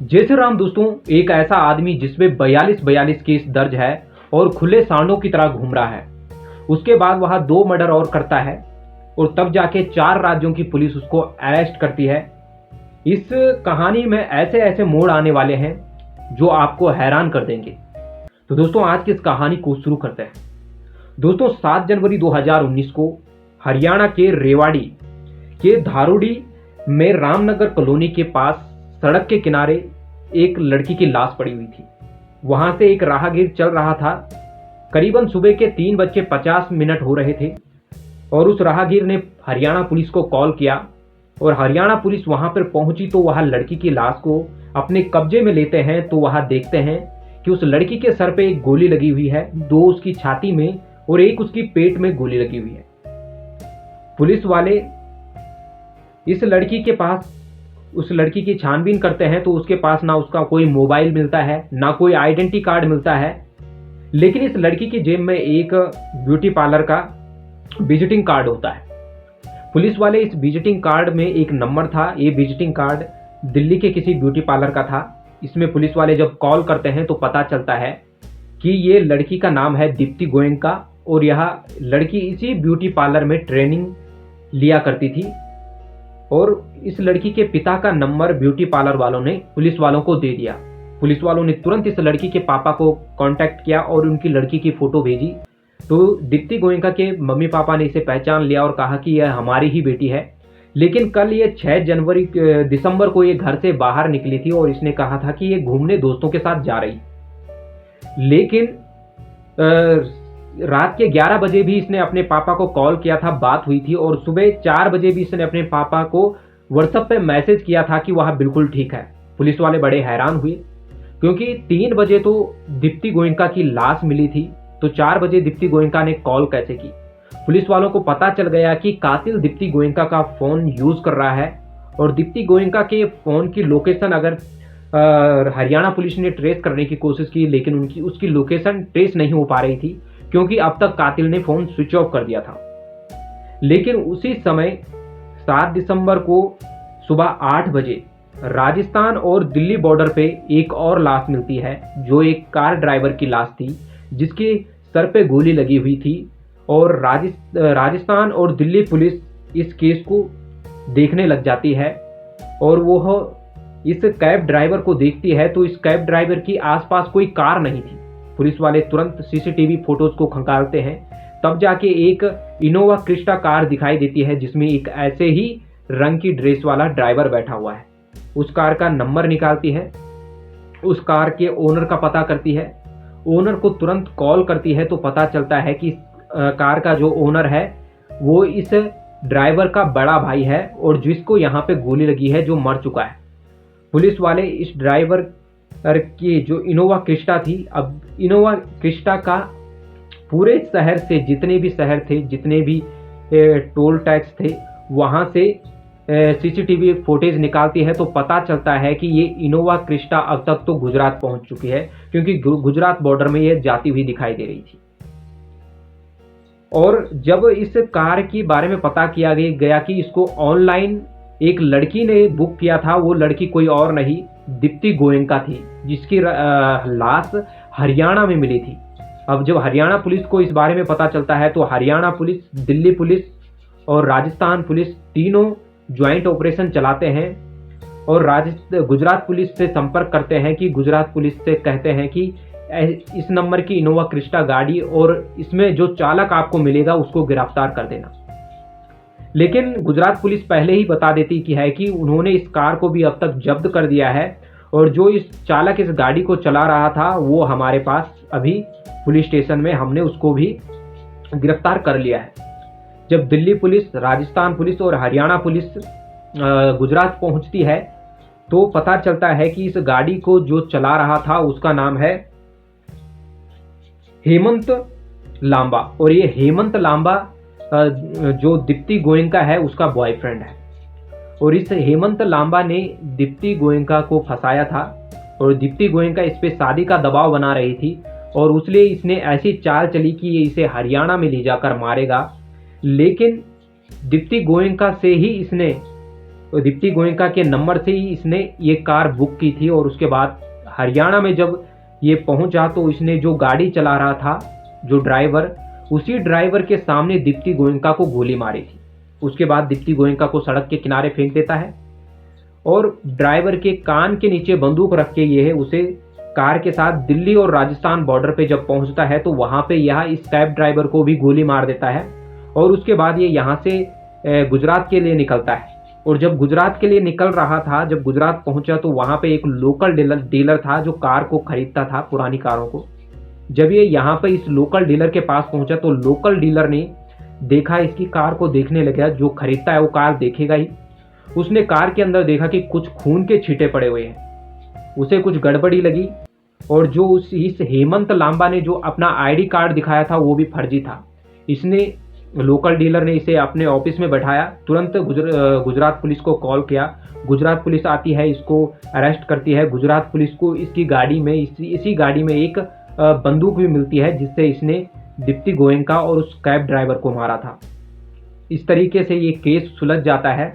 जय श्री राम दोस्तों। एक ऐसा आदमी जिसमें 42 केस दर्ज है और खुले सांडों की तरह घूम रहा है। उसके बाद वह 2 मर्डर और करता है और तब जाके 4 राज्यों की पुलिस उसको अरेस्ट करती है। इस कहानी में ऐसे ऐसे मोड़ आने वाले हैं जो आपको हैरान कर देंगे। तो दोस्तों आज की इस कहानी को शुरू करते हैं। दोस्तों 7 जनवरी 2019 को हरियाणा के रेवाड़ी के धारूड़ी में रामनगर कॉलोनी के पास सड़क के किनारे एक लड़की की लाश पड़ी हुई थी। वहां से एक राहगीर चल रहा था। करीबन सुबह के 3:50 हो रहे थे और उस राहगीर ने हरियाणा पुलिस को कॉल किया और हरियाणा पुलिस वहां पर पहुंची तो वह लड़की की लाश को अपने कब्जे में लेते हैं तो वह देखते हैं कि उस लड़की के सर पे एक गोली लगी हुई है, 2 उसकी छाती में और एक उसकी पेट में गोली लगी हुई है। पुलिस वाले उस लड़की की छानबीन करते हैं तो उसके पास ना उसका कोई मोबाइल मिलता है, ना कोई आइडेंटिटी कार्ड मिलता है, लेकिन इस लड़की की जेब में एक ब्यूटी पार्लर का विजिटिंग कार्ड होता है। पुलिस वाले इस विजिटिंग कार्ड में एक नंबर था। ये विजिटिंग कार्ड दिल्ली के किसी ब्यूटी पार्लर का था। इसमें पुलिस वाले जब कॉल करते हैं तो पता चलता है कि ये लड़की का नाम है दीप्ति गोयनका और यह लड़की इसी ब्यूटी पार्लर में ट्रेनिंग लिया करती थी। और इस लड़की के पिता का नंबर ब्यूटी पार्लर वालों ने पुलिस वालों को दे दिया। पुलिस वालों ने तुरंत इस लड़की के पापा को कांटेक्ट किया और उनकी लड़की की फोटो भेजी तो दीप्ति गोयनका के मम्मी पापा ने इसे पहचान लिया और कहा कि यह हमारी ही बेटी है। लेकिन कल ये 6 दिसंबर को ये घर से बाहर निकली थी और इसने कहा था कि ये घूमने दोस्तों के साथ जा रही। लेकिन रात के 11 बजे भी इसने अपने पापा को कॉल किया था, बात हुई थी और सुबह 4 बजे भी इसने अपने पापा को व्हाट्सएप पे मैसेज किया था कि वह बिल्कुल ठीक है। पुलिस वाले बड़े हैरान हुए क्योंकि 3 बजे तो दीप्ति गोयनका की लाश मिली थी, तो 4 बजे दीप्ति गोयनका ने कॉल कैसे की। पुलिस वालों को पता चल गया कि कातिल दीप्ति गोयनका का फोन यूज कर रहा है और दीप्ति गोयनका के फोन की लोकेशन अगर हरियाणा पुलिस ने ट्रेस करने की कोशिश की, लेकिन उसकी लोकेशन ट्रेस नहीं हो पा रही थी क्योंकि अब तक कातिल ने फोन स्विच ऑफ कर दिया था। लेकिन उसी समय 7 दिसंबर को सुबह 8 बजे राजस्थान और दिल्ली बॉर्डर पे एक और लाश मिलती है जो एक कार ड्राइवर की लाश थी जिसके सर पे गोली लगी हुई थी। और राजस्थान और दिल्ली पुलिस इस केस को देखने लग जाती है और वो इस कैब ड्राइवर को देखती है तो इस कैब ड्राइवर की आसपास कोई कार नहीं थी। पुलिस वाले तुरंत सीसीटीवी फोटोज को खंगालते हैं, तब जाके एक इनोवा क्रिस्टा कार दिखाई देती है जिसमें एक ऐसे ही रंग की ड्रेस वाला ड्राइवर बैठा हुआ है। उस कार का नंबर निकालती है, उस कार के ओनर का पता करती है, ओनर को तुरंत कॉल करती है तो पता चलता है कि कार का जो ओनर है वो इस ड्राइवर का बड़ा भाई है और जिसको यहाँ पे गोली लगी है, जो मर चुका है। पुलिस वाले इस ड्राइवर की जो इनोवा क्रिस्टा थी, अब इनोवा क्रिस्टा का पूरे शहर से जितने भी शहर थे, जितने भी टोल टैक्स थे, वहाँ से सीसीटीवी फुटेज निकालती है तो पता चलता है कि ये इनोवा क्रिस्टा अब तक तो गुजरात पहुंच चुकी है क्योंकि गुजरात बॉर्डर में ये जाती हुई दिखाई दे रही थी। और जब इस कार के बारे में पता किया गया कि इसको ऑनलाइन एक लड़की ने बुक किया था, वो लड़की कोई और नहीं दीप्ति गोयनका थी जिसकी लाश हरियाणा में मिली थी। अब जब हरियाणा पुलिस को इस बारे में पता चलता है तो हरियाणा पुलिस, दिल्ली पुलिस और राजस्थान पुलिस तीनों ज्वाइंट ऑपरेशन चलाते हैं और गुजरात पुलिस से संपर्क करते हैं कि गुजरात पुलिस से कहते हैं कि इस नंबर की इनोवा क्रिस्टा गाड़ी और इसमें जो चालक आपको मिलेगा उसको गिरफ्तार कर देना। लेकिन गुजरात पुलिस पहले ही बता देती कि उन्होंने इस कार को भी अब तक जब्त कर दिया है और जो इस चालक इस गाड़ी को चला रहा था वो हमारे पास अभी पुलिस स्टेशन में, हमने उसको भी गिरफ्तार कर लिया है। जब दिल्ली पुलिस, राजस्थान पुलिस और हरियाणा पुलिस गुजरात पहुंचती है तो पता चलता है कि इस गाड़ी को जो चला रहा था उसका नाम है हेमंत लांबा और ये हेमंत लांबा जो दीप्ति गोयनका है उसका बॉयफ्रेंड है। और इस हेमंत लांबा ने दीप्ति गोयनका को फंसाया था और दीप्ति गोयनका इस पे शादी का दबाव बना रही थी और उसलिए इसने ऐसी चाल चली कि ये इसे हरियाणा में ले जाकर मारेगा। लेकिन दीप्ति गोयनका से ही इसने दीप्ति गोयनका के नंबर से ही इसने ये कार बुक की थी। और उसके बाद हरियाणा में जब ये पहुंचा तो इसने जो गाड़ी चला रहा था जो ड्राइवर, उसी ड्राइवर के सामने दीप्ति गोयनका को गोली मारी थी। उसके बाद दीप्ति गोयनका को सड़क के किनारे फेंक देता है और ड्राइवर के कान के नीचे बंदूक रख के ये उसे कार के साथ दिल्ली और राजस्थान बॉर्डर पे जब पहुंचता है तो वहां पे यह इस कैब ड्राइवर को भी गोली मार देता है। और उसके बाद ये यहाँ से गुजरात के लिए निकलता है। और जब गुजरात के लिए निकल रहा था, जब गुजरात पहुंचा तो वहां पे एक लोकल डीलर था जो कार को खरीदता था, पुरानी कारों को। जब ये यहाँ पे इस लोकल डीलर के पास पहुंचा तो लोकल डीलर ने देखा, इसकी कार को देखने लगा। जो खरीदता है वो कार देखेगा ही। उसने कार के अंदर देखा कि कुछ खून के छींटे पड़े हुए हैं। उसे कुछ गड़बड़ी लगी। और जो इस हेमंत लांबा ने जो अपना आईडी कार्ड दिखाया था वो भी फर्जी था। इसने लोकल डीलर ने इसे अपने ऑफिस में बैठाया, तुरंत गुजरात पुलिस को कॉल किया। गुजरात पुलिस आती है, इसको अरेस्ट करती है। गुजरात पुलिस को इसकी गाड़ी में इसी गाड़ी में एक बंदूक भी मिलती है जिससे इसने दीप्ति गोयनका और उस कैब ड्राइवर को मारा था। इस तरीके से ये केस सुलझ जाता है।